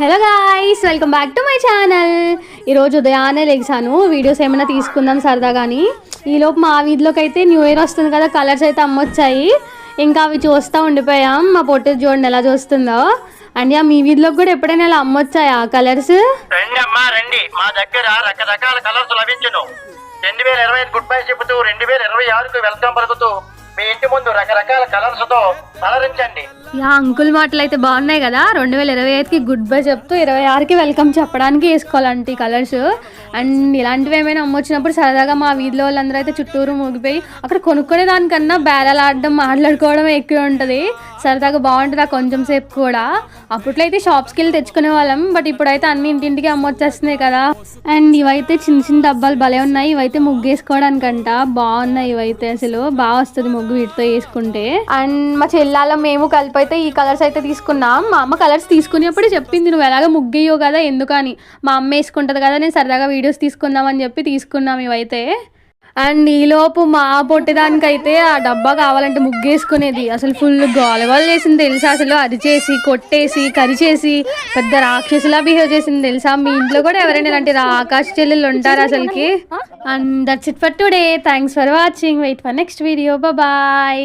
Hello guys, welcome back to my channel. ఈరోజు ఉదయాన్నే లేచాను, వీడియోస్ ఏమైనా తీసుకుందాం సరదాగాని. ఈలోపు మా వీధిలోకి అయితే న్యూ ఇయర్ వస్తుంది కదా, కలర్స్ అయితే అమ్మొచ్చాయి. ఇంకా అవి చూస్తూ ఉండిపోయాం. మా పొట్టి చూడండి ఎలా చూస్తుందో. అండ్ మీ వీధిలోకి కూడా ఎప్పుడైనా ఇలా అమ్మొచ్చాయా కలర్స్? రండి అమ్మా రండి, మా దగ్గర రకరకాల కలర్స్ లభించును. 2025 గుడ్ బై చెబుతూ 2026కు వెల్కమ్ పలుకుతూ మీ ఇంటి ముందు రకరకాల కలర్స్ తో అలరించండి. అంకుల్ మాటలు అయితే బాగున్నాయి కదా. 2025కి గుడ్ బై చెప్తూ 26కి వెల్కమ్ చెప్పడానికి వేసుకోవాలంటే కలర్స్. అండ్ ఇలాంటివి ఏమైనా అమ్మొచ్చినప్పుడు సరదాగా మా వీధిలో వాళ్ళందరూ అయితే చుట్టూరు మూగిపోయి అక్కడ కొనుక్కునే దానికన్నా బేరాలు ఆడడం మాట్లాడుకోవడం ఎక్కువ ఉంటుంది. సరదాగా బాగుంటుంది కొంచెం సేపు కూడా. అప్పట్లో అయితే షాప్స్కి వెళ్ళి తెచ్చుకునే వాళ్ళం, బట్ ఇప్పుడైతే అన్ని ఇంటింటికి అమ్మొచ్చేస్తున్నాయి కదా. అండ్ ఇవైతే చిన్న చిన్న డబ్బాలు భలే ఉన్నాయి. ఇవైతే ముగ్గు వేసుకోవడానికంట బాగున్నాయి. ఇవైతే అసలు బాగా వస్తుంది ముగ్గు వీటితో వేసుకుంటే. అండ్ మా చెల్లాలో మేము కలిపి అయితే ఈ కలర్స్ అయితే తీసుకున్నాం. మా అమ్మ కలర్స్ తీసుకునేప్పుడు చెప్పింది, నువ్వు ఎలాగ ముగ్గేయో కదా ఎందుకని. మా అమ్మ వేసుకుంటుంది కదా, నేను సరదాగా వీడియోస్ తీసుకుందామని చెప్పి తీసుకున్నాం ఇవైతే. అండ్ ఈలోపు మా పొట్టిదానికైతే ఆ డబ్బా కావాలంటే ముగ్గేసుకునేది అసలు ఫుల్ గోలగోలు చేసింది తెలుసా. అసలు అరిచేసి కొట్టేసి కరిచేసి పెద్ద రాక్షసులా బిహేవ్ చేసింది తెలుసా. మీ ఇంట్లో కూడా ఎవరైనా ఇలాంటి ఆకాశ చెల్లెళ్ళు ఉంటారు అసలుకి. And that's it for today. Thanks for watching. Wait for next video. Bye.